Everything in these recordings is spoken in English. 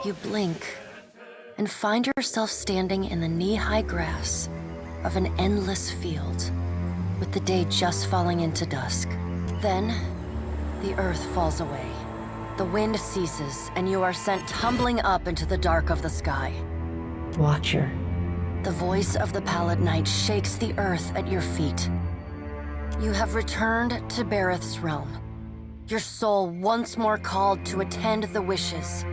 You blink and find yourself standing in the knee-high grass of an endless field, with the day just falling into dusk. Then, the earth falls away. The wind ceases, and you are sent tumbling up into the dark of the sky. Watcher. The voice of the pallid night shakes the earth at your feet. You have returned to Bareth's realm, your soul once more called to attend the wishes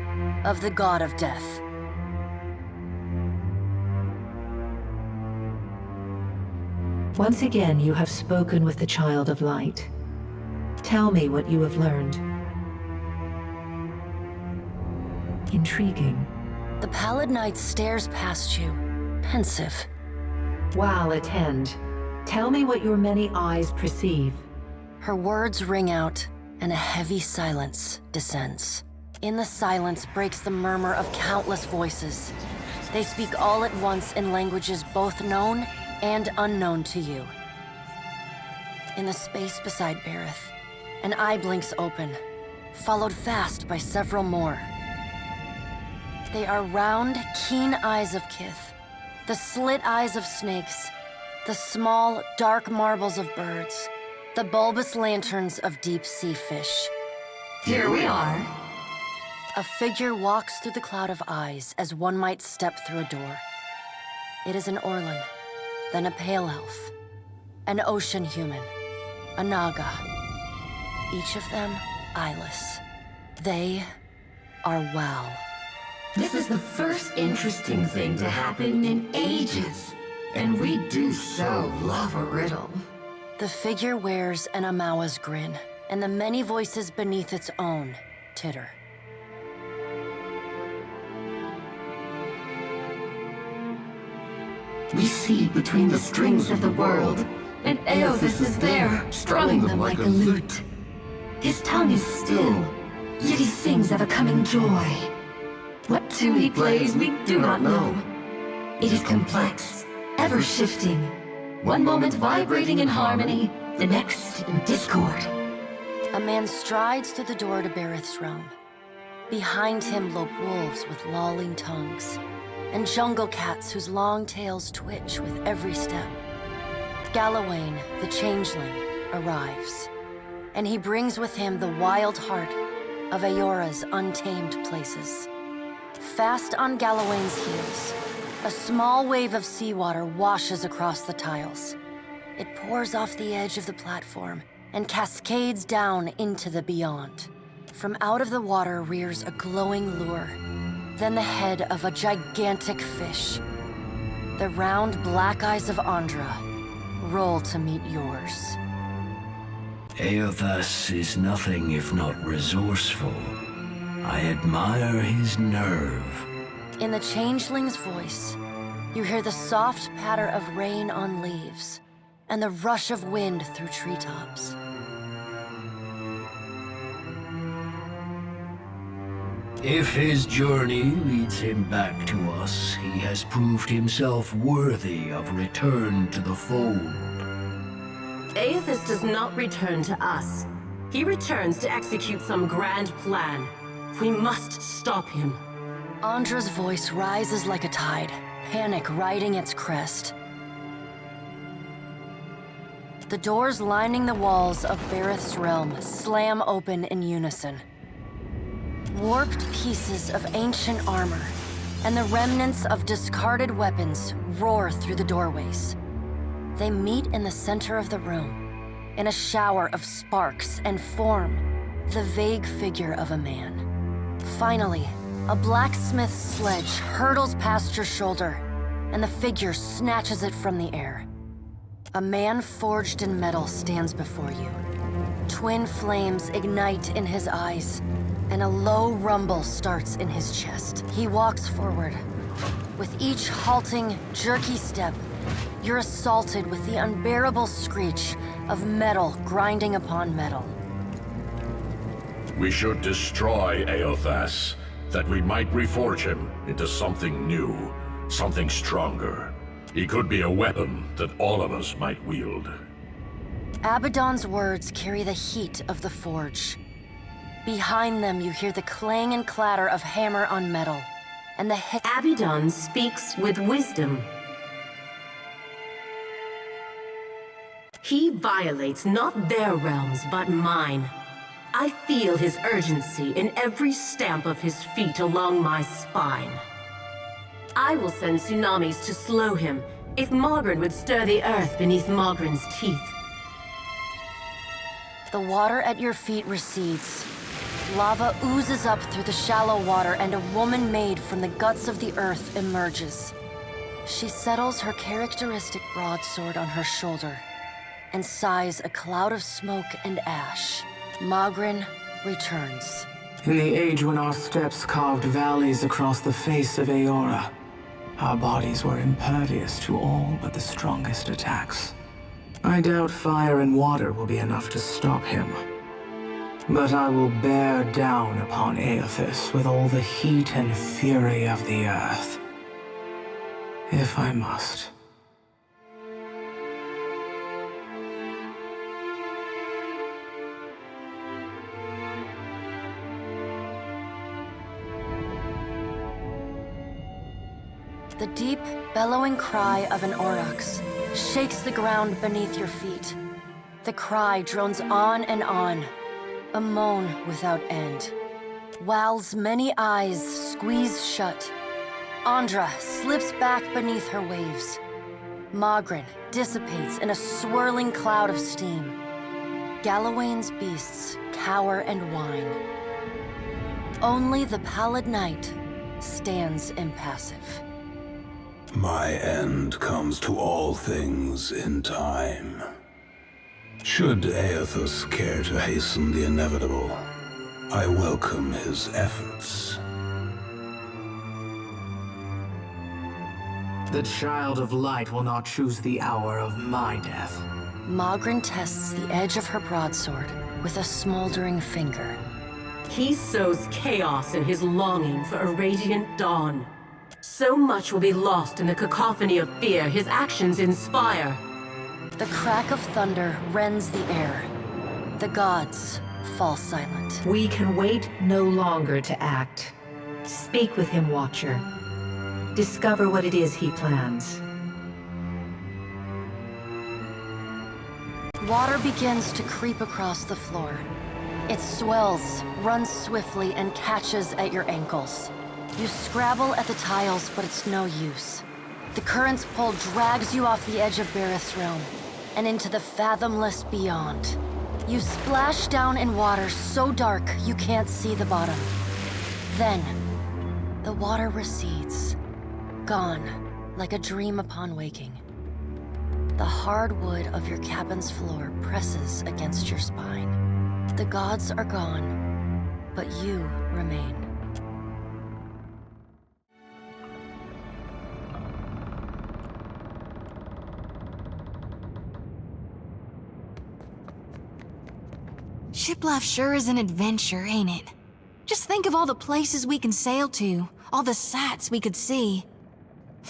of the god of death. Once again, you have spoken with the Child of Light. Tell me what you have learned. Intriguing. The pallid night stares past you, pensive. While attend. Tell me what your many eyes perceive. Her words ring out, and a heavy silence descends. In the silence breaks the murmur of countless voices. They speak all at once in languages both known and unknown to you. In the space beside Bareth, an eye blinks open, followed fast by several more. They are round, keen eyes of Kith, the slit eyes of snakes, the small, dark marbles of birds, the bulbous lanterns of deep-sea fish. Here we are. A figure walks through the cloud of eyes as one might step through a door. It is an Orlan, then a pale elf, an ocean human, a Naga. Each of them eyeless. They are Wow. This is the first interesting thing to happen in ages. And we do so love a riddle. The figure wears an Amawa's grin, and the many voices beneath its own titter. We see between the strings of the world, and Eothas is there, strumming them like a lute. His tongue is still, yet he sings of a coming joy. What tune he plays, we do not know. It is complex, ever-shifting. One moment vibrating in harmony, the next in discord. A man strides through the door to Bareth's realm. Behind him lope wolves with lolling tongues, and jungle cats whose long tails twitch with every step. Galawain, the changeling, arrives, and he brings with him the wild heart of Aora's untamed places. Fast on Galawain's heels, a small wave of seawater washes across the tiles. It pours off the edge of the platform and cascades down into the beyond. From out of the water rears a glowing lure, then the head of a gigantic fish. The round black eyes of Andra roll to meet yours. Eothas is nothing if not resourceful. I admire his nerve. In the changeling's voice, you hear the soft patter of rain on leaves and the rush of wind through treetops. If his journey leads him back to us, he has proved himself worthy of return to the fold. Eothas does not return to us. He returns to execute some grand plan. We must stop him. Andra's voice rises like a tide, panic riding its crest. The doors lining the walls of Bareth's realm slam open in unison. Warped pieces of ancient armor and the remnants of discarded weapons roar through the doorways. They meet in the center of the room, in a shower of sparks, and form the vague figure of a man. Finally, a blacksmith's sledge hurtles past your shoulder, and the figure snatches it from the air. A man forged in metal stands before you. Twin flames ignite in his eyes, and a low rumble starts in his chest. He walks forward. With each halting, jerky step, you're assaulted with the unbearable screech of metal grinding upon metal. We should destroy Eothas, that we might reforge him into something new, something stronger. He could be a weapon that all of us might wield. Abaddon's words carry the heat of the forge. Behind them, you hear the clang and clatter of hammer on metal, and the hit. Abaddon speaks with wisdom. He violates not their realms, but mine. I feel his urgency in every stamp of his feet along my spine. I will send tsunamis to slow him if Mogren would stir the earth beneath Mogren's teeth. The water at your feet recedes. Lava oozes up through the shallow water, and a woman made from the guts of the earth emerges. She settles her characteristic broadsword on her shoulder and sighs a cloud of smoke and ash. Mogren returns. In the age when our steps carved valleys across the face of Aora, our bodies were impervious to all but the strongest attacks. I doubt fire and water will be enough to stop him. But I will bear down upon Aethys with all the heat and fury of the earth. If I must. The deep, bellowing cry of an aurochs shakes the ground beneath your feet. The cry drones on and on, a moan without end. Wal's many eyes squeeze shut. Andra slips back beneath her waves. Mogren dissipates in a swirling cloud of steam. Galawain's beasts cower and whine. Only the pallid night stands impassive. My end comes to all things in time. Should Aethys care to hasten the inevitable, I welcome his efforts. The Child of Light will not choose the hour of my death. Mogren tests the edge of her broadsword with a smoldering finger. He sows chaos in his longing for a radiant dawn. So much will be lost in the cacophony of fear his actions inspire. The crack of thunder rends the air. The gods fall silent. We can wait no longer to act. Speak with him, Watcher. Discover what it is he plans. Water begins to creep across the floor. It swells, runs swiftly, and catches at your ankles. You scrabble at the tiles, but it's no use. The current's pull drags you off the edge of Berith's realm, and into the fathomless beyond. You splash down in water so dark you can't see the bottom. Then, the water recedes, gone like a dream upon waking. The hard wood of your cabin's floor presses against your spine. The gods are gone, but you remain. Ship life sure is an adventure, ain't it? Just think of all the places we can sail to, all the sights we could see.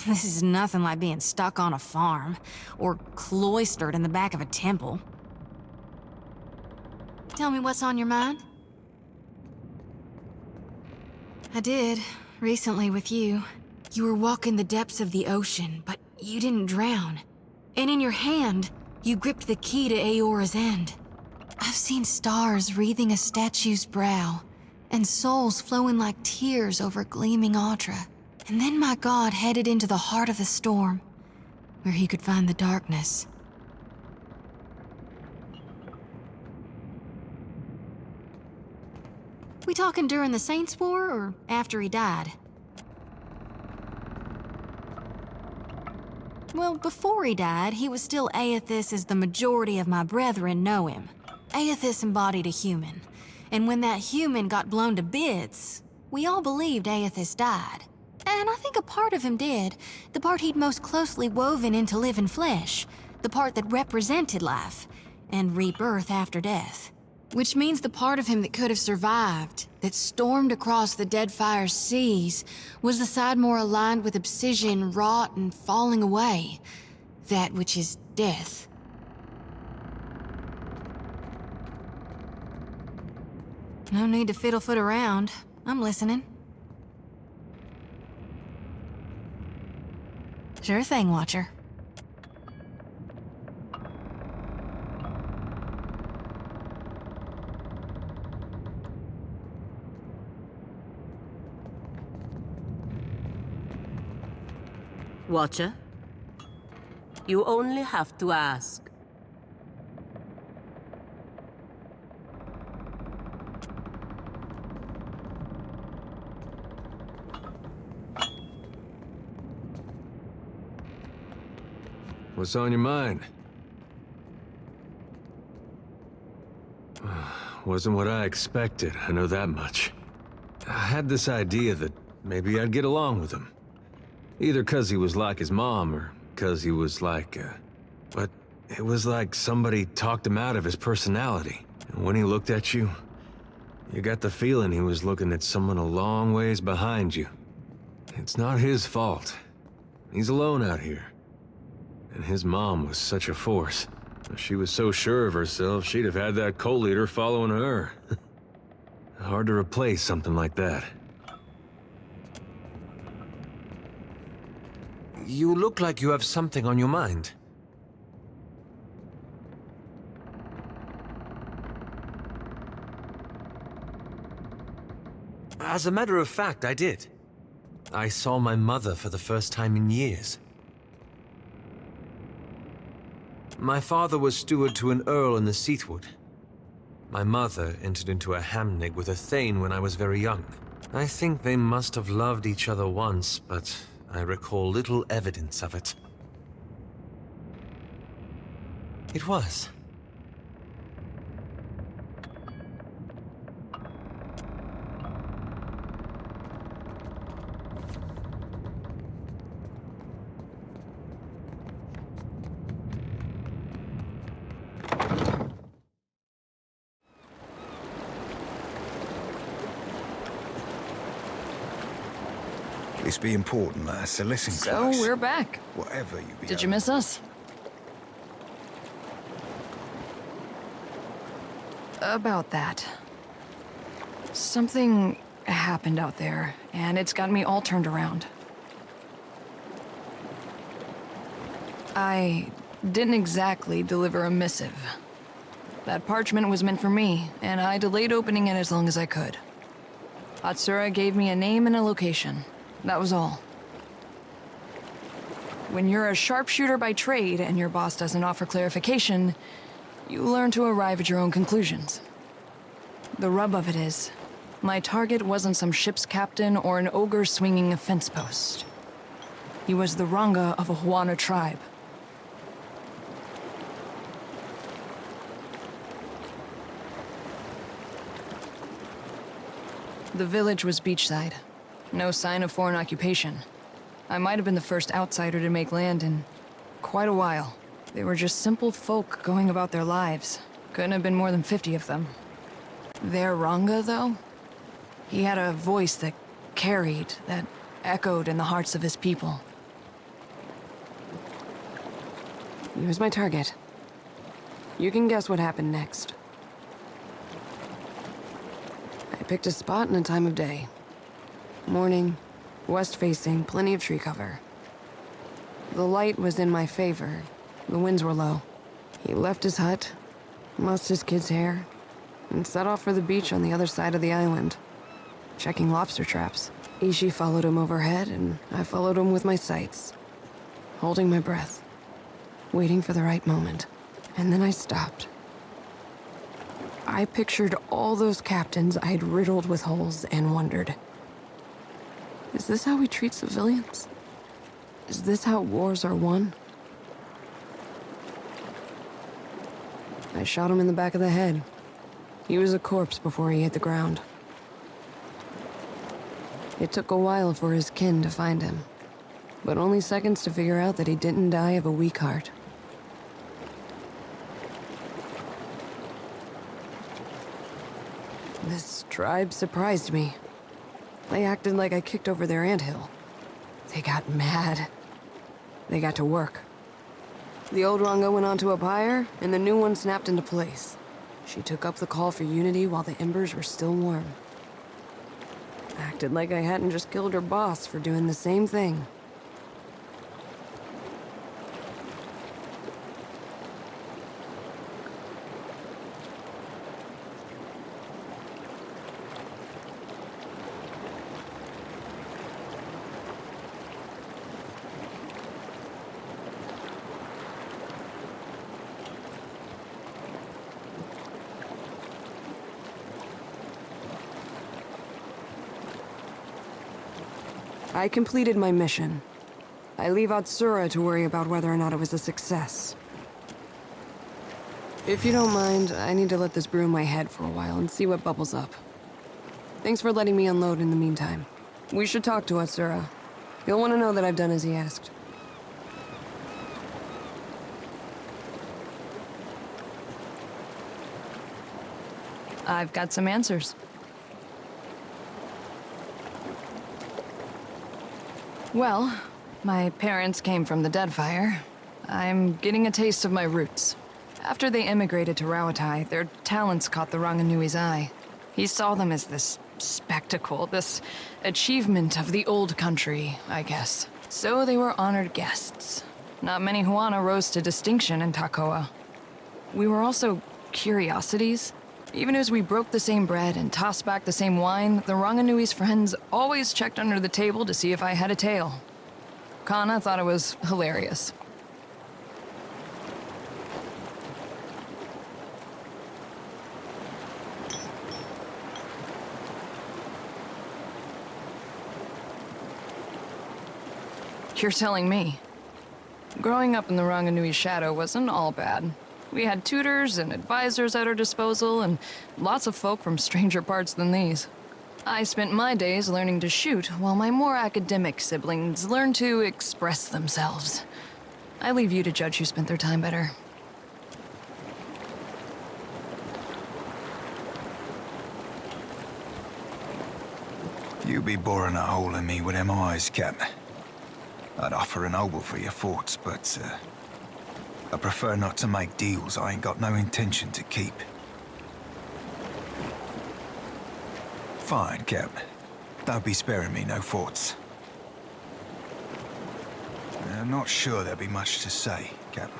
This is nothing like being stuck on a farm, or cloistered in the back of a temple. Tell me what's on your mind? I did, recently with you. You were walking the depths of the ocean, but you didn't drown. And in your hand, you gripped the key to Aora's end. I've seen stars wreathing a statue's brow, and souls flowing like tears over gleaming Audra. And then my god headed into the heart of the storm, where he could find the darkness. We talking during the Saints' War, or after he died? Well, before he died, he was still Aethys as the majority of my brethren know him. Aethys embodied a human, and when that human got blown to bits, we all believed Aethys died. And I think a part of him did, the part he'd most closely woven into living flesh, the part that represented life, and rebirth after death. Which means the part of him that could have survived, that stormed across the Deadfire seas, was the side more aligned with obsidian, rot, and falling away. That which is death. No need to fiddle-foot around. I'm listening. Sure thing, Watcher. Watcher? You only have to ask. What's on your mind? Wasn't what I expected, I know that much. I had this idea that maybe I'd get along with him. Either 'cause he was like his mom, or 'cause he was like, But it was like somebody talked him out of his personality. And when he looked at you, you got the feeling he was looking at someone a long ways behind you. It's not his fault. He's alone out here. And his mom was such a force. If she was so sure of herself, she'd have had that cult leader following her. Hard to replace something like that. You look like you have something on your mind. As a matter of fact, I did. I saw my mother for the first time in years. My father was steward to an earl in the Seathwood. My mother entered into a hamnig with a thane when I was very young. I think they must have loved each other once, but I recall little evidence of it. It was. This be important, lass, so listen So, close. we're back. Whatever you be Did you miss us? About that. Something happened out there, and it's got me all turned around. I didn't exactly deliver a missive. That parchment was meant for me, and I delayed opening it as long as I could. Atsura gave me a name and a location. That was all. When you're a sharpshooter by trade and your boss doesn't offer clarification, you learn to arrive at your own conclusions. The rub of it is, my target wasn't some ship's captain or an ogre swinging a fence post. He was the Ranga of a Huana tribe. The village was beachside. No sign of foreign occupation. I might have been the first outsider to make land in quite a while. They were just simple folk going about their lives. Couldn't have been more than 50 of them. Their Ranga, though? He had a voice that carried, that echoed in the hearts of his people. He was my target. You can guess what happened next. I picked a spot and a time of day. Morning, west-facing, plenty of tree cover. The light was in my favor. The winds were low. He left his hut, mussed his kid's hair, and set off for the beach on the other side of the island, checking lobster traps. Ishi followed him overhead, and I followed him with my sights, holding my breath, waiting for the right moment. And then I stopped. I pictured all those captains I'd riddled with holes and wondered, is this how we treat civilians? Is this how wars are won? I shot him in the back of the head. He was a corpse before he hit the ground. It took a while for his kin to find him, but only seconds to figure out that he didn't die of a weak heart. This tribe surprised me. They acted like I kicked over their anthill. They got mad. They got to work. The old Ranga went onto a pyre, and the new one snapped into place. She took up the call for unity while the embers were still warm. Acted like I hadn't just killed her boss for doing the same thing. I completed my mission. I leave Atsura to worry about whether or not it was a success. If you don't mind, I need to let this brew in my head for a while and see what bubbles up. Thanks for letting me unload in the meantime. We should talk to Atsura. He'll want to know that I've done as he asked. I've got some answers. Well, my parents came from the Deadfire. I'm getting a taste of my roots. After they immigrated to Rawatai, their talents caught the Ranganui's eye. He saw them as this spectacle, this achievement of the old country, I guess. So they were honored guests. Not many Huana rose to distinction in Takoa. We were also curiosities. Even as we broke the same bread and tossed back the same wine, the Ranganui's friends always checked under the table to see if I had a tail. Kana thought it was hilarious. You're telling me. Growing up in the Ranganui's shadow wasn't all bad. We had tutors and advisors at our disposal, and lots of folk from stranger parts than these. I spent my days learning to shoot, while my more academic siblings learned to express themselves. I leave you to judge who spent their time better. You be boring a hole in me with them eyes, Captain. I'd offer an oboe for your thoughts, but, I prefer not to make deals I ain't got no intention to keep. Fine, Captain. Don't be sparing me no thoughts. I'm not sure there'll be much to say, Captain.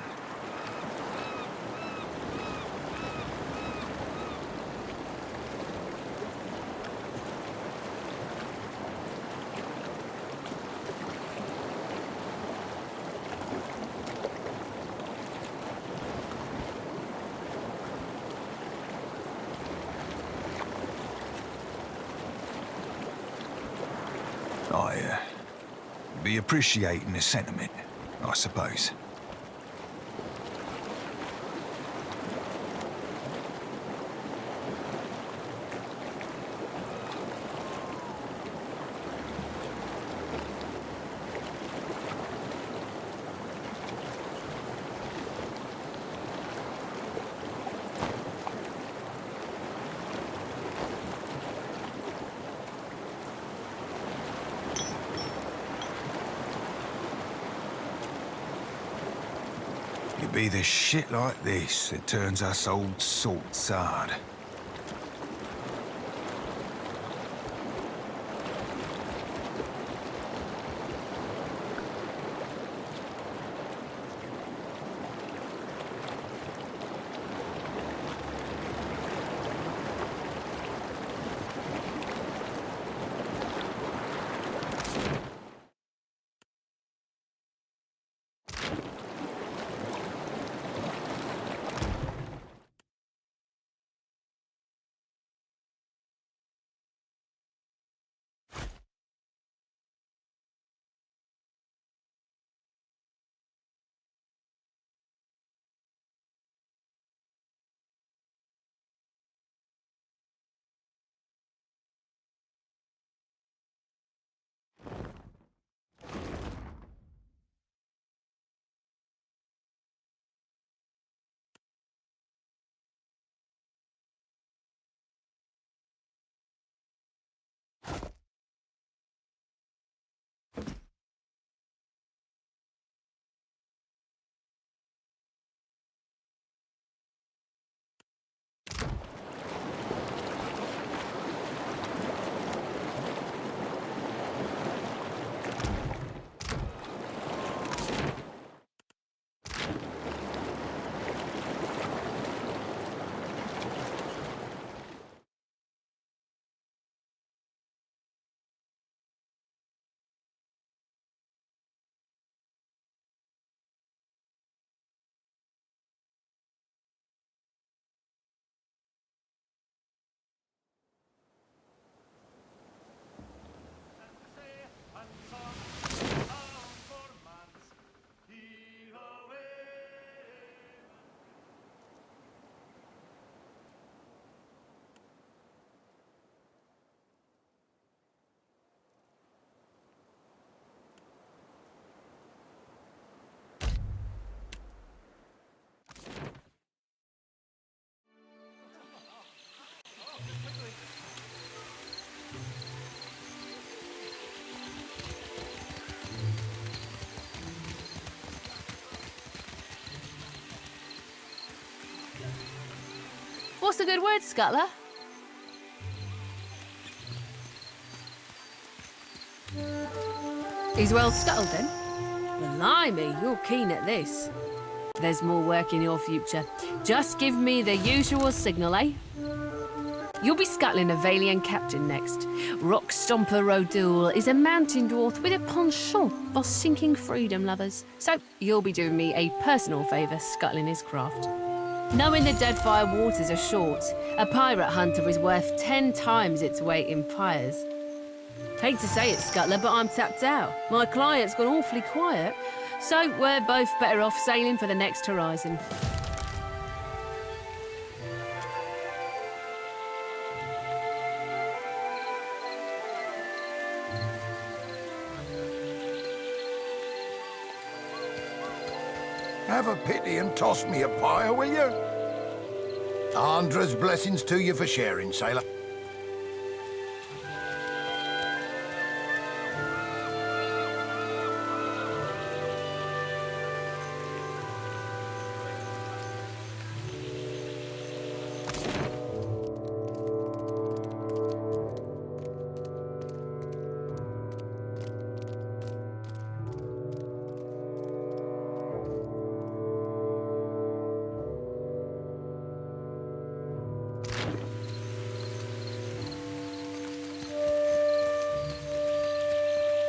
Be appreciating the sentiment, I suppose. It be the shit like this that turns us old salts hard. What's a good word, Scuttler? He's well scuttled, then? Blimey, you're keen at this. There's more work in your future. Just give me the usual signal, eh? You'll be scuttling a Valian captain next. Rock Stomper Rodul is a mountain dwarf with a penchant for sinking freedom lovers. So you'll be doing me a personal favour scuttling his craft. Knowing the Deadfire waters are short, a pirate hunter is worth 10 times its weight in pyres. Hate to say it, Scuttler, but I'm tapped out. My client's gone awfully quiet, so we're both better off sailing for the next horizon. Have a pity and toss me a pyre, will you? Andra's blessings to you for sharing, sailor.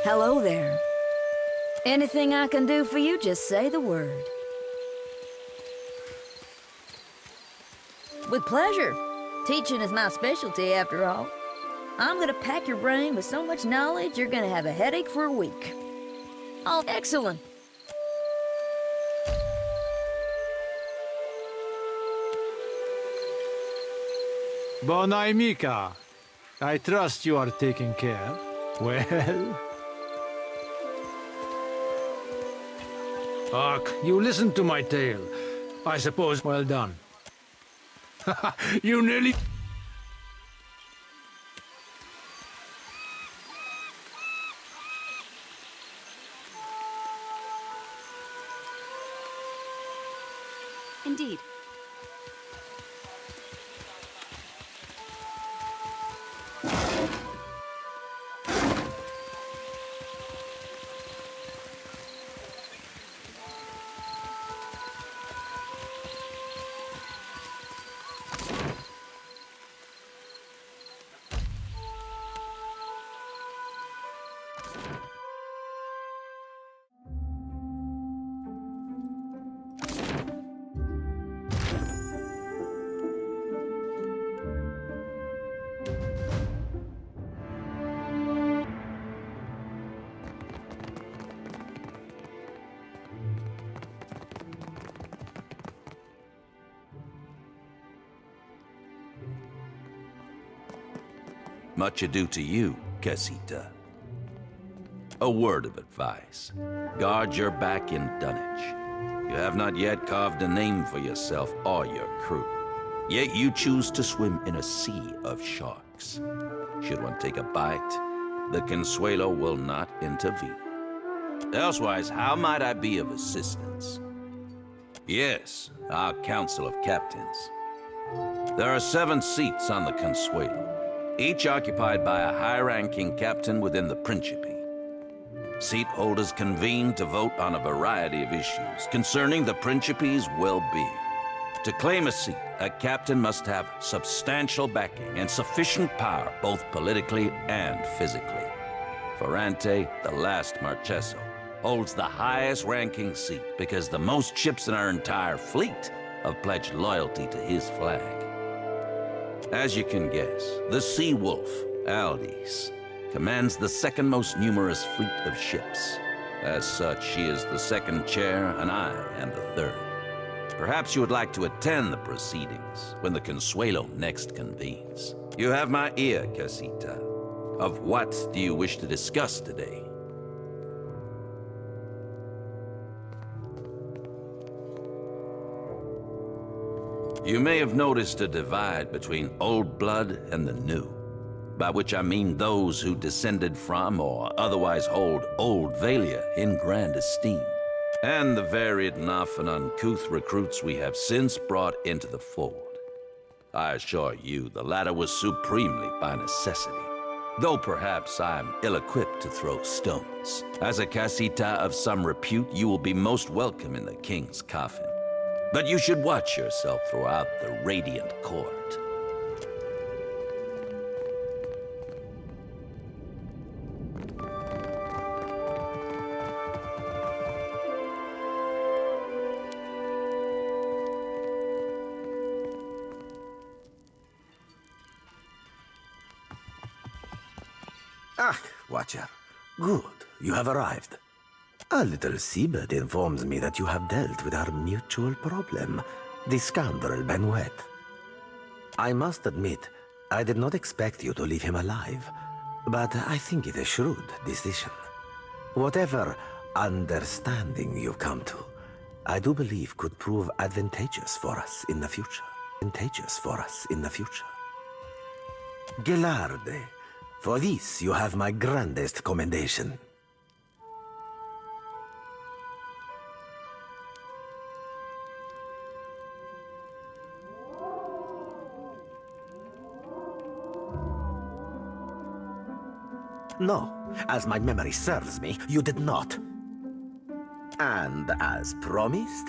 Hello there. Anything I can do for you, just say the word. With pleasure. Teaching is my specialty, after all. I'm gonna pack your brain with so much knowledge, you're gonna have a headache for a week. Oh, excellent. Bonai Mika. I trust you are taking care. Well? Hark, you listened to my tale. I suppose well done. You nearly... Indeed. Much ado to you, Casita. A word of advice. Guard your back in dunnage. You have not yet carved a name for yourself or your crew. Yet you choose to swim in a sea of sharks. Should one take a bite, the Consuelo will not intervene. Elsewise, how might I be of assistance? Yes, our Council of Captains. There are 7 seats on the Consuelo, each occupied by a high-ranking captain within the Principe. Seat holders convene to vote on a variety of issues concerning the Principe's well-being. To claim a seat, a captain must have substantial backing and sufficient power, both politically and physically. Ferrante, the last Marcheso, holds the highest-ranking seat because the most ships in our entire fleet have pledged loyalty to his flag. As you can guess, the Sea Wolf, Aldis, commands the second most numerous fleet of ships. As such, she is the second chair, and I am the third. Perhaps you would like to attend the proceedings when the Consuelo next convenes. You have my ear, Casita. Of what do you wish to discuss today? You may have noticed a divide between old blood and the new, by which I mean those who descended from or otherwise hold Old Valia in grand esteem, and the varied enough and uncouth recruits we have since brought into the fold. I assure you, the latter was supremely by necessity. Though perhaps I'm ill-equipped to throw stones. As a casita of some repute, you will be most welcome in the king's coffin. But you should watch yourself throughout the radiant court. Ah, Watcher. Good, you have arrived. A little seabird informs me that you have dealt with our mutual problem, the scoundrel Benoit. I must admit, I did not expect you to leave him alive, but I think it a shrewd decision. Whatever understanding you've come to, I do believe could prove advantageous for us in the future. Gelarde, for this you have my grandest commendation. No, as my memory serves me, you did not. And as promised,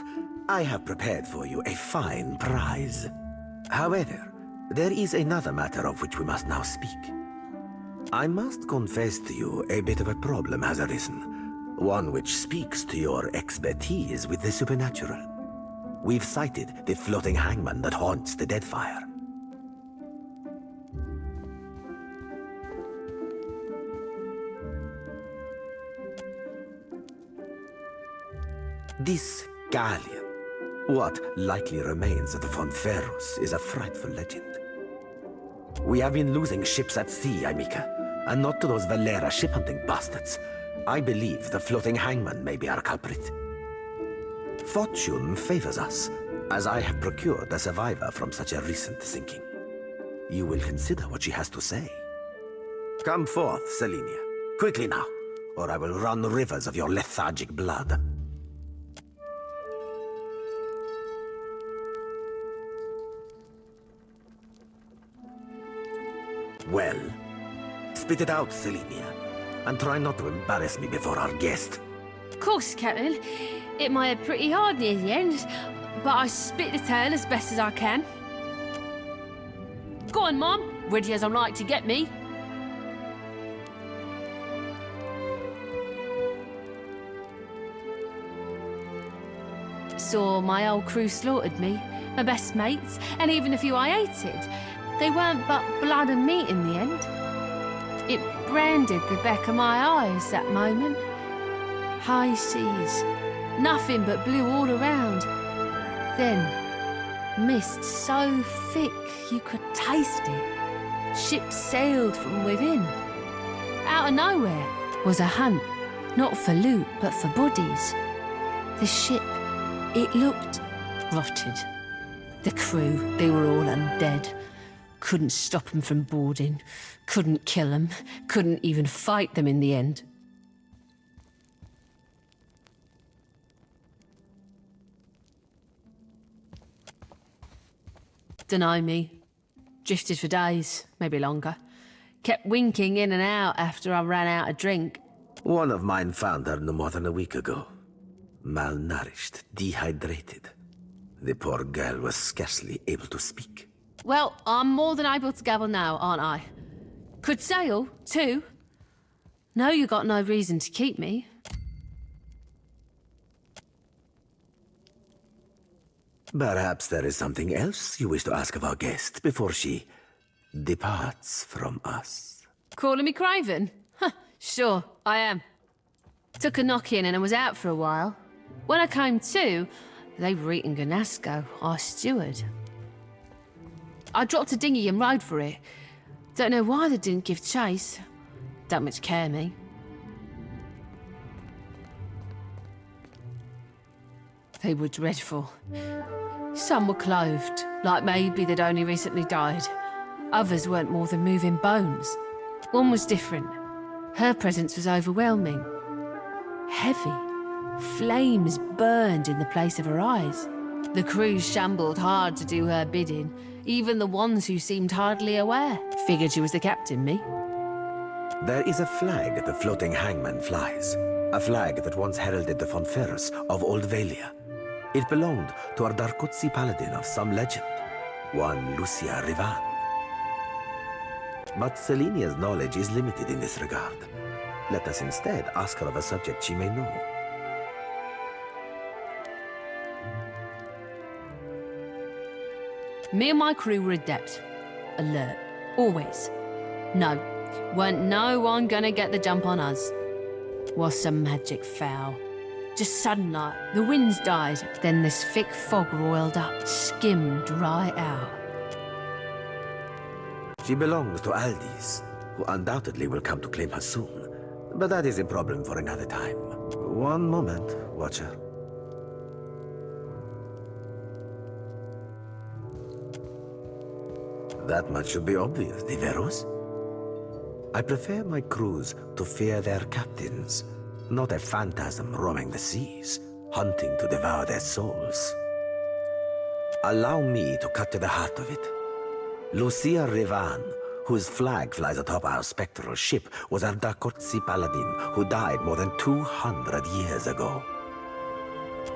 I have prepared for you a fine prize. However, there is another matter of which we must now speak. I must confess to you a bit of a problem has arisen, one which speaks to your expertise with the supernatural. We've sighted the floating hangman that haunts the Deadfire. This galleon, what likely remains of the Von Ferus, is a frightful legend. We have been losing ships at sea, Amika, and not to those Valera ship-hunting bastards. I believe the floating hangman may be our culprit. Fortune favors us, as I have procured a survivor from such a recent sinking. You will consider what she has to say. Come forth, Selenia. Quickly now, or I will run rivers of your lethargic blood. Well, spit it out, Selenia, and try not to embarrass me before our guest. Of course, Captain. It might have pretty hard near the end, but I spit the tale as best as I can. Go on, Mom. Ready as I'm like to get me. Saw my old crew slaughtered me, my best mates, and even a few I hated. They weren't but blood and meat in the end. It branded the back of my eyes, that moment. High seas, nothing but blue all around. Then, mist so thick you could taste it. Ships sailed from within. Out of nowhere was a hunt, not for loot, but for bodies. The ship, it looked rotted. The crew, they were all undead. Couldn't stop them from boarding, couldn't kill them, couldn't even fight them in the end. Dunno me. Drifted for days, maybe longer. Kept winking in and out after I ran out of drink. One of mine found her no more than a week ago. Malnourished, dehydrated. The poor girl was scarcely able to speak. Well, I'm more than able to gabble now, aren't I? Could sail, too. No, you got no reason to keep me. Perhaps there is something else you wish to ask of our guest before she departs from us. Calling me Craven? Huh, sure, I am. Took a knock-in and I was out for a while. When I came to, they were eating Ganasco, our steward. I dropped a dinghy and rode for it. Don't know why they didn't give chase. Don't much care me. They were dreadful. Some were clothed, like maybe they'd only recently died. Others weren't more than moving bones. One was different. Her presence was overwhelming. Heavy. Flames burned in the place of her eyes. The crew shambled hard to do her bidding, even the ones who seemed hardly aware. Figured she was the captain, me. There is a flag the floating hangman flies. A flag that once heralded the von Ferrus of Old Valia. It belonged to our Darkotsi paladin of some legend, one Lucia Rivan. But Selenia's knowledge is limited in this regard. Let us instead ask her of a subject she may know. Me and my crew were adept. Alert. Always. No. Weren't no one gonna get the jump on us. Was some magic foul. Just sudden like, the winds died, then this thick fog roiled up, skimmed right out. She belongs to Aldis, who undoubtedly will come to claim her soon. But that is a problem for another time. One moment, Watcher. That much should be obvious, Diveros. I prefer my crews to fear their captains, not a phantasm roaming the seas, hunting to devour their souls. Allow me to cut to the heart of it. Lucia Rivan, whose flag flies atop our spectral ship, was our Darkotsi paladin who died more than 200 years ago.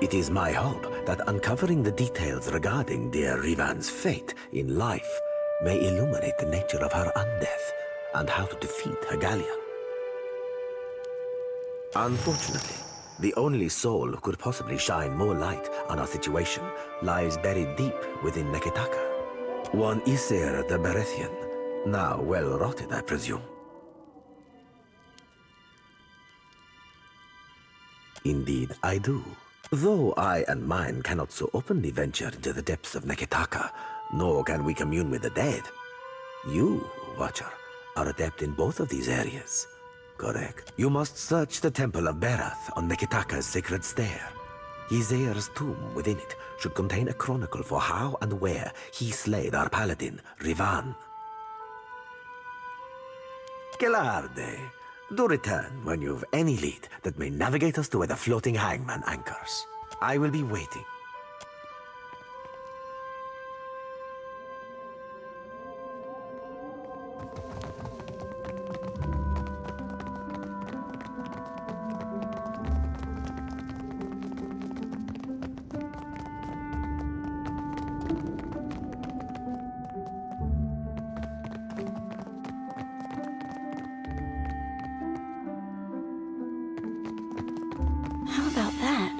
It is my hope that uncovering the details regarding dear Rivan's fate in life may illuminate the nature of her undeath and how to defeat her galleon. Unfortunately, the only soul who could possibly shine more light on our situation lies buried deep within Neketaka. One Isir the Berethian, now well rotted, I presume. Indeed, I do. Though I and mine cannot so openly venture into the depths of Neketaka, nor can we commune with the dead. You, Watcher, are adept in both of these areas. Correct. You must search the Temple of Berath on Neketaka's sacred stair. Izair's tomb within it should contain a chronicle for how and where he slayed our paladin, Rivan. Gelarde, do return when you've any lead that may navigate us to where the floating hangman anchors. I will be waiting. How about that?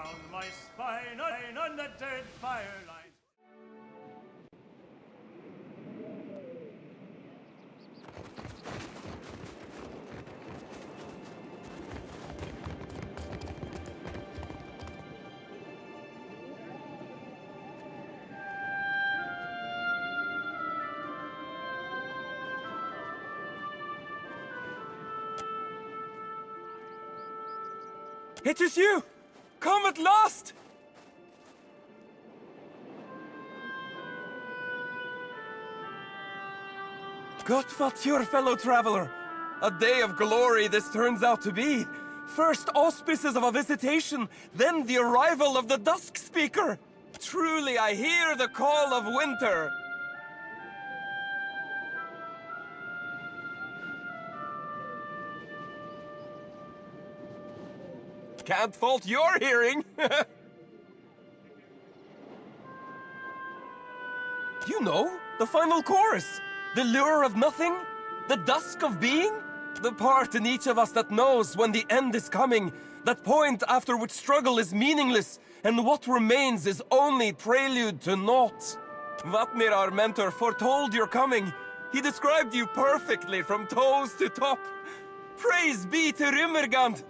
down my spine on the Deadfire line. It is you! Come at last! Gott, fellow traveler! A day of glory this turns out to be. First auspices of a visitation, then the arrival of the Dusk Speaker! Truly, I hear the call of winter! Can't fault your hearing! You know, the final chorus! The lure of nothing? The dusk of being? The part in each of us that knows when the end is coming, that point after which struggle is meaningless, and what remains is only prelude to naught. Vatnir, our mentor, foretold your coming. He described you perfectly from toes to top. Praise be to Rimmergand!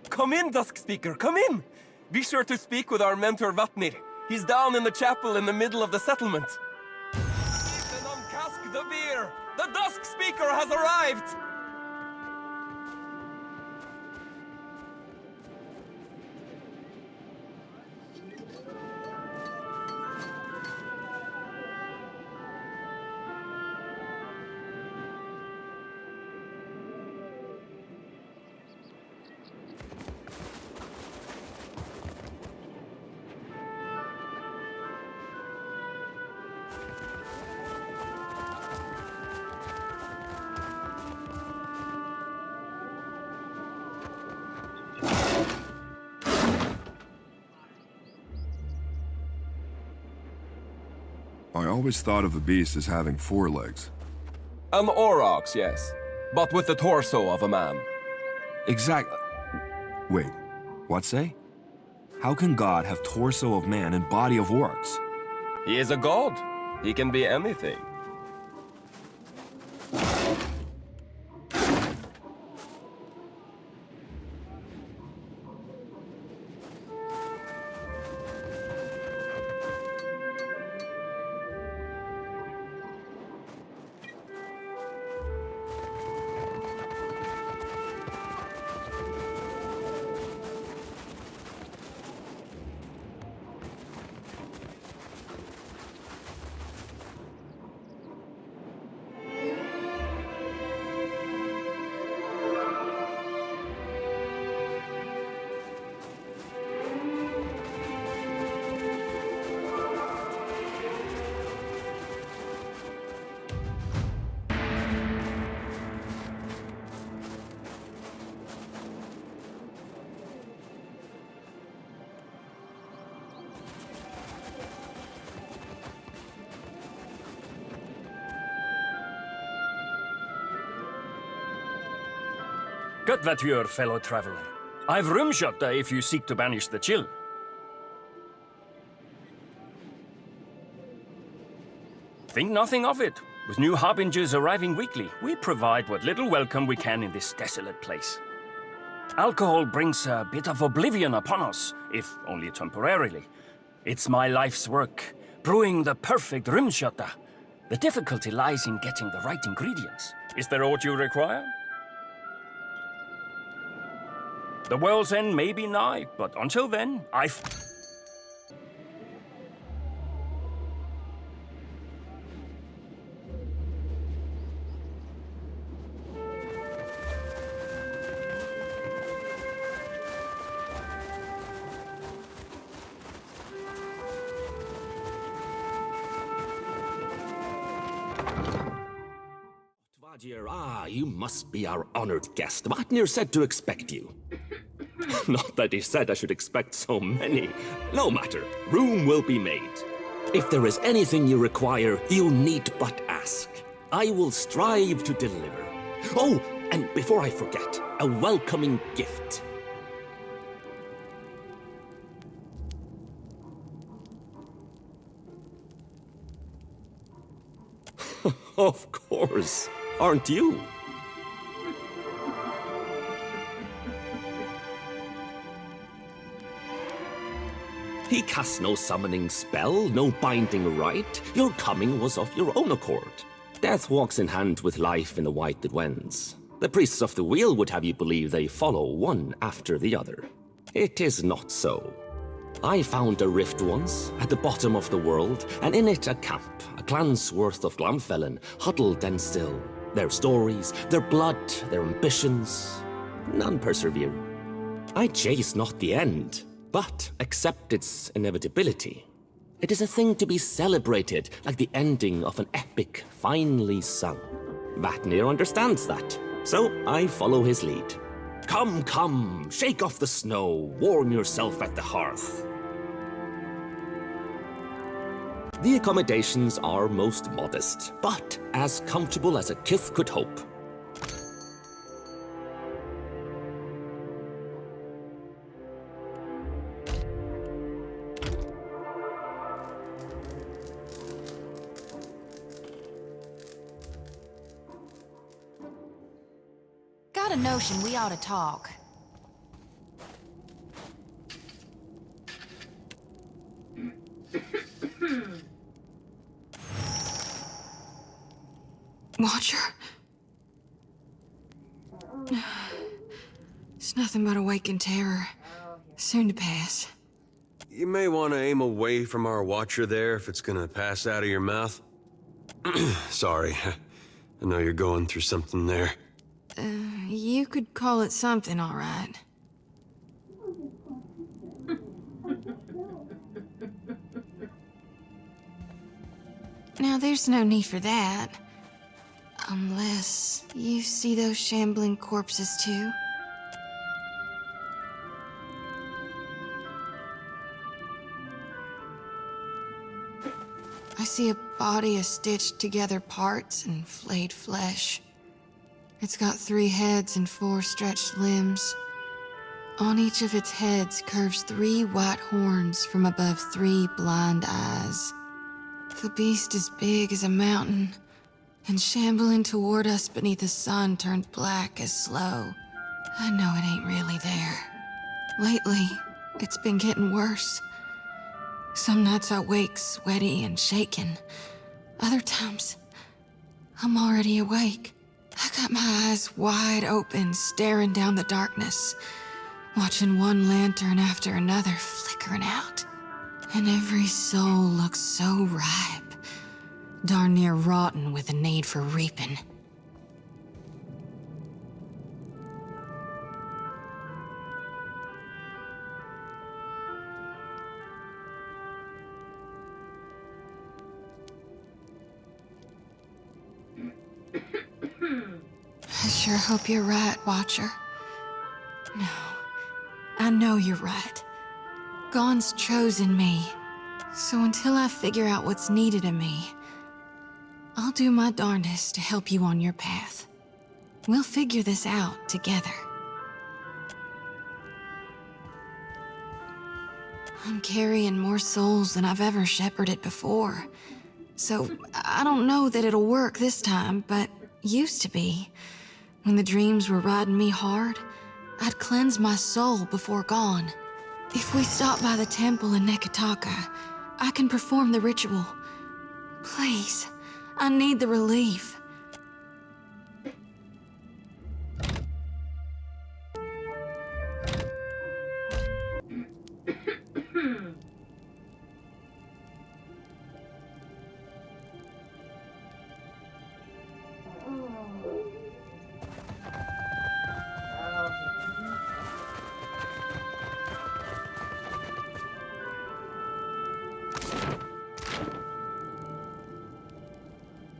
Come in, Dusk Speaker, come in! Be sure to speak with our mentor Vatnir. He's down in the chapel in the middle of the settlement. Then uncask the beer! The Dusk Speaker has arrived! I always thought of the beast as having 4 legs. An aurochs, yes. But with the torso of a man. Exactly. Wait, what say? How can God have torso of man and body of orcs? He is a god. He can be anything. Good Vature, fellow traveler. I've room shutta if you seek to banish the chill. Think nothing of it. With new harbingers arriving weekly, we provide what little welcome we can in this desolate place. Alcohol brings a bit of oblivion upon us, if only temporarily. It's my life's work, brewing the perfect rimshota. The difficulty lies in getting the right ingredients. Is there aught you require? The world's end may be nigh, but until then, you must be our honored guest. Vatnir said to expect you. Not that he said I should expect so many. No matter, room will be made. If there is anything you require, you need but ask. I will strive to deliver. Oh, and before I forget, a welcoming gift. Of course. Aren't you? He cast no summoning spell, no binding rite. Your coming was of your own accord. Death walks in hand with life in the white that wends. The priests of the wheel would have you believe they follow one after the other. It is not so. I found a rift once, at the bottom of the world, and in it a camp, a clan's worth of Glamfellan, huddled and still. Their stories, their blood, their ambitions, none persevere. I chase not the end, but accept its inevitability. It is a thing to be celebrated, like the ending of an epic finely sung. Vatnir understands that, so I follow his lead. Come, come, shake off the snow, warm yourself at the hearth. The accommodations are most modest, but as comfortable as a kith could hope. Got a notion we ought to talk. Watcher? It's nothing but awakened terror. Soon to pass. You may want to aim away from our Watcher there if it's gonna pass out of your mouth. Sorry. I know you're going through something there. You could call it something, all right. Now, there's no need for that. Unless you see those shambling corpses too. I see a body of stitched together parts and flayed flesh. It's got 3 heads and 4 stretched limbs. On each of its heads curves 3 white horns from above 3 blind eyes. The beast is big as a mountain, and shambling toward us beneath a sun turned black as slow. I know it ain't really there. Lately, it's been getting worse. Some nights I wake sweaty and shaking. Other times, I'm already awake. I got my eyes wide open, staring down the darkness, watching one lantern after another flickering out. And every soul looks so ripe, darn near rotten with a need for reaping. I sure hope you're right, Watcher. No, I know you're right. God's chosen me. So until I figure out what's needed of me, I'll do my darndest to help you on your path. We'll figure this out together. I'm carrying more souls than I've ever shepherded before. So I don't know that it'll work this time, but used to be. When the dreams were riding me hard, I'd cleanse my soul before gone. If we stop by the temple in Nekataka, I can perform the ritual. Please, I need the relief.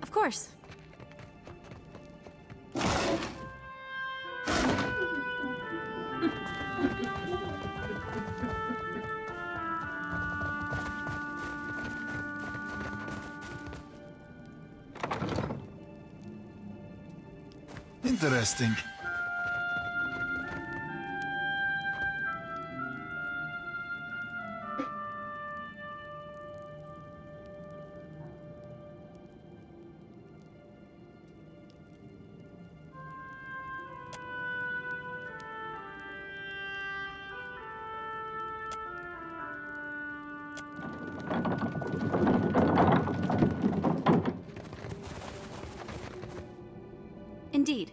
Of course. Interesting. Indeed.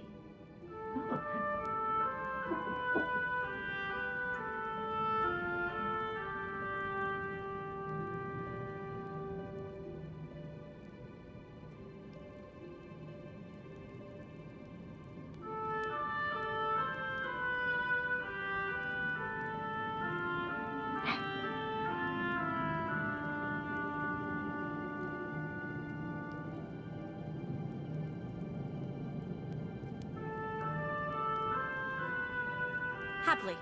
Happily.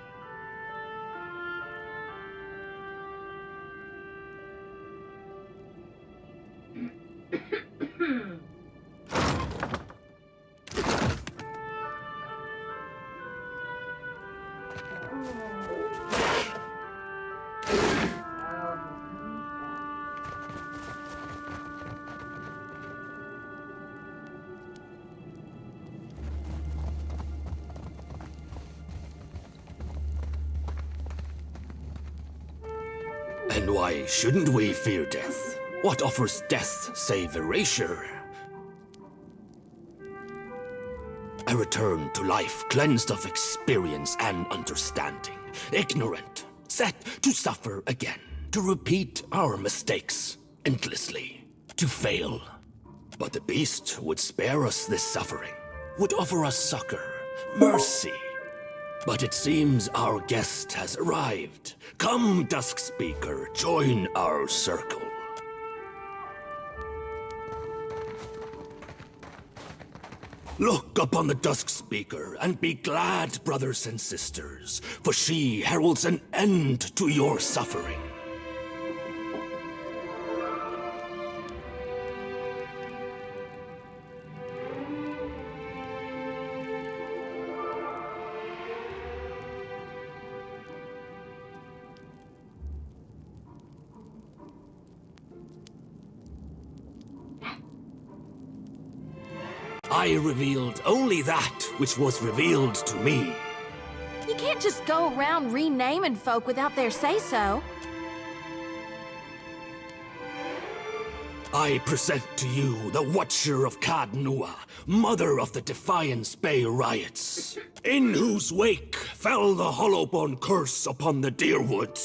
And why shouldn't we fear death? What offers death save erasure? A return to life cleansed of experience and understanding. Ignorant, set to suffer again. To repeat our mistakes endlessly. To fail. But the beast would spare us this suffering. Would offer us succor, mercy. But it seems our guest has arrived. Come, Dusk Speaker, join our circle. Look upon the Dusk Speaker and be glad, brothers and sisters, for she heralds an end to your suffering. I revealed only that which was revealed to me. You can't just go around renaming folk without their say-so. I present to you the Watcher of Cadnua, mother of the Defiance Bay riots, in whose wake fell the Hollowbone curse upon the Deerwood.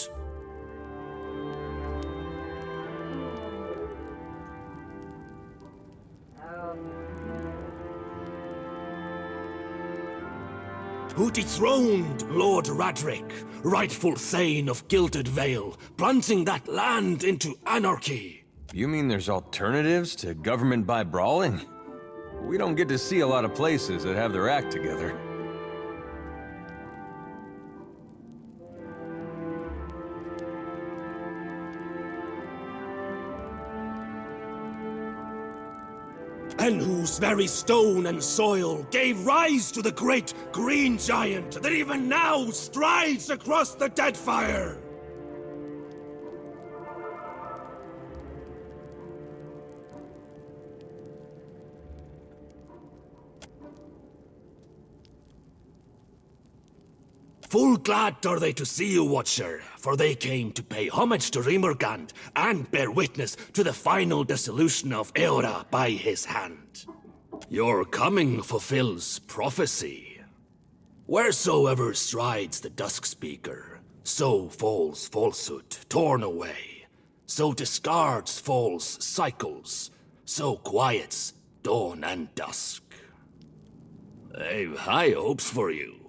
Who dethroned Lord Radric, rightful Thane of Gilded Vale, plunging that land into anarchy. You mean there's alternatives to government by brawling? We don't get to see a lot of places that have their act together. And whose very stone and soil gave rise to the great green giant that even now strides across the Deadfire! Full glad are they to see you, Watcher, for they came to pay homage to Rimmergand and bear witness to the final dissolution of Eora by his hand. Your coming fulfills prophecy. Wheresoever strides the Dusk Speaker, so falls falsehood, torn away. So discards false cycles, so quiets dawn and dusk. I've high hopes for you.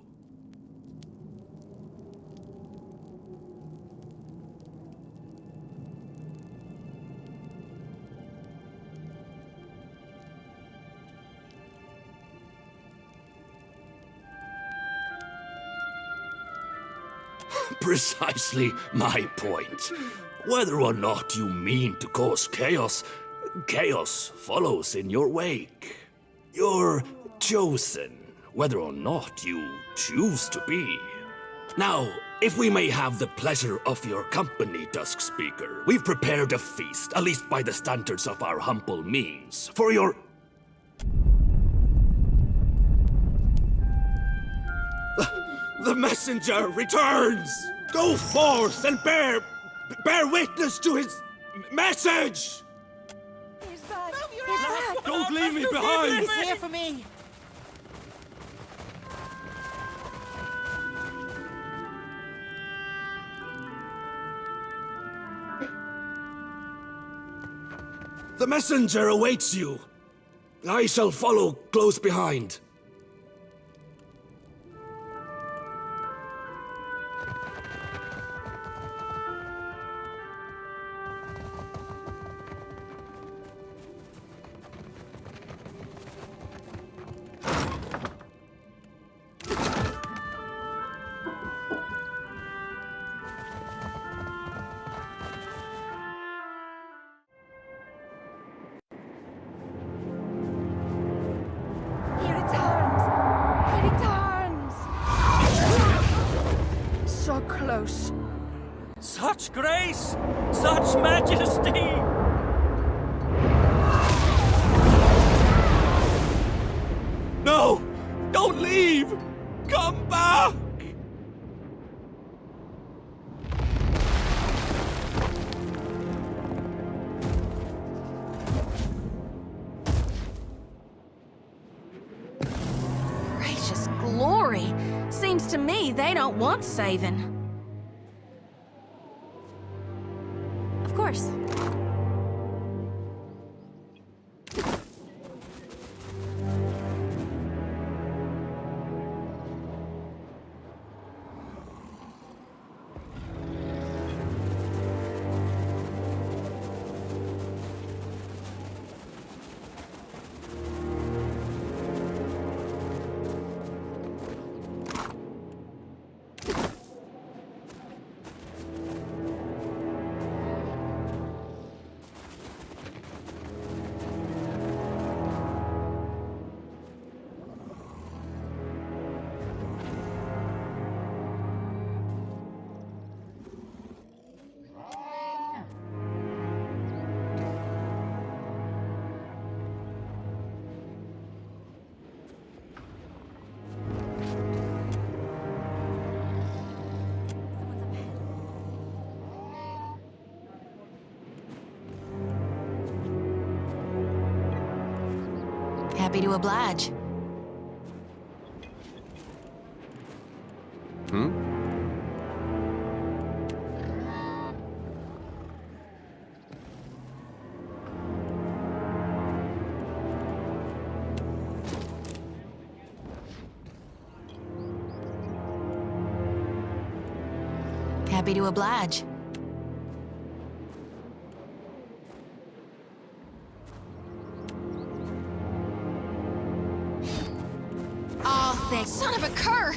Precisely my point. Whether or not you mean to cause chaos, chaos follows in your wake. You're chosen, whether or not you choose to be. Now, if we may have the pleasure of your company, Dusk Speaker, we've prepared a feast, at least by the standards of our humble means, for your... The messenger returns! Go forth and bear Bear witness to his message! He's back. Don't leave me behind! He's here for me. The messenger awaits you. I shall follow close behind. He returns. He returns. So close. Such grace! Such majesty! No! Don't leave! Come back! Gracious glory! Seems to me they don't want saving. Of course. Happy to oblige. Happy to oblige. Oh, thank son of a cur!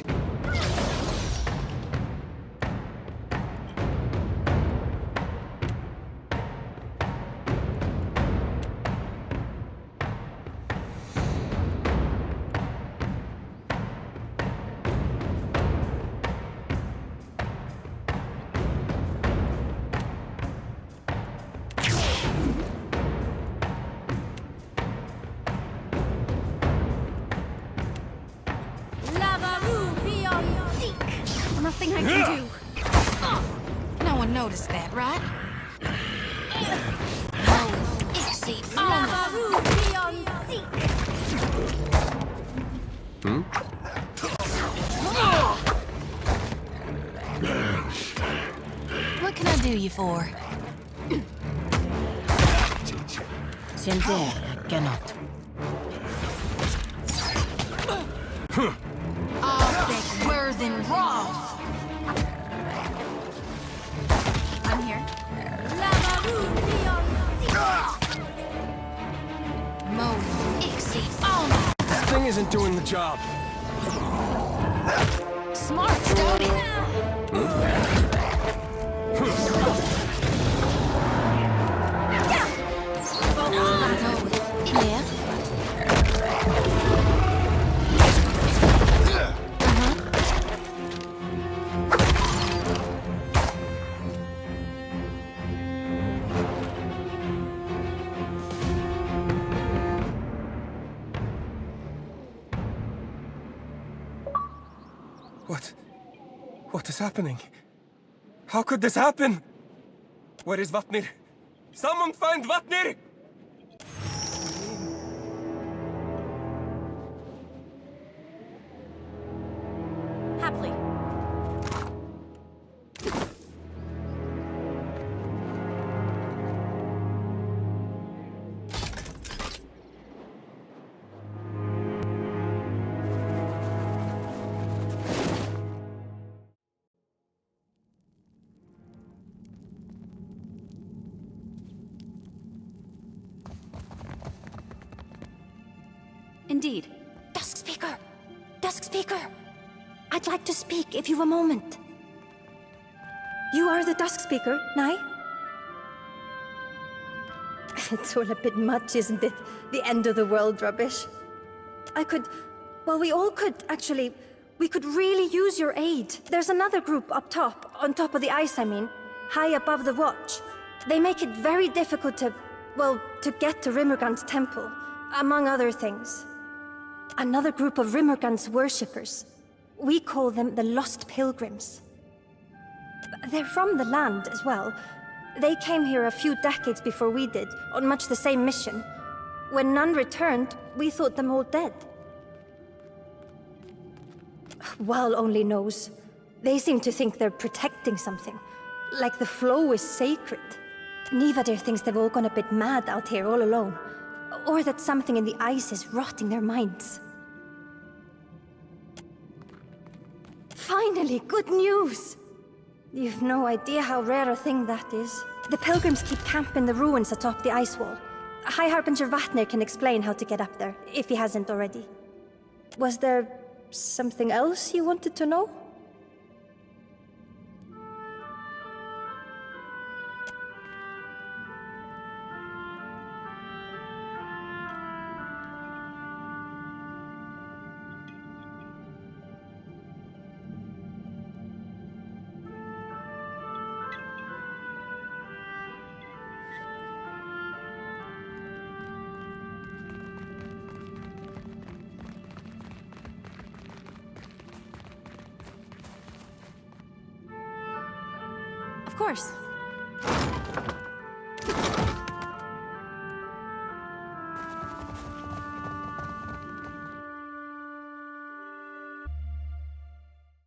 Nothing I can do. No one noticed that, right? Oh, Ixie. What can I do you for? Siente, cannot. Thick Worthen Roth. I'm here. Mo Ixie on. This thing isn't doing the job. Smart, Stody. Yeah. What is happening? How could this happen? Where is Vatnir? Someone find Vatnir! Happily. Indeed. Dusk Speaker! Dusk Speaker! I'd like to speak if you've a moment. You are the Dusk Speaker, Nai? It's all a bit much, isn't it? The end of the world rubbish. Well, we all could, actually. We could really use your aid. There's another group up top, on top of the ice, I mean. High above the watch. They make it very difficult to get to Rimmergund's temple, among other things. Another group of Rimmergund's worshippers. We call them the Lost Pilgrims. They're from the land as well. They came here a few decades before we did, on much the same mission. When none returned, we thought them all dead. Wal only knows. They seem to think they're protecting something. Like the flow is sacred. Nivadir thinks they've all gone a bit mad out here all alone. Or that something in the ice is rotting their minds. Finally, good news! You've no idea how rare a thing that is. The pilgrims keep camp in the ruins atop the ice wall. High Harbinger Vatnir can explain how to get up there, if he hasn't already. Was there something else you wanted to know? Of course.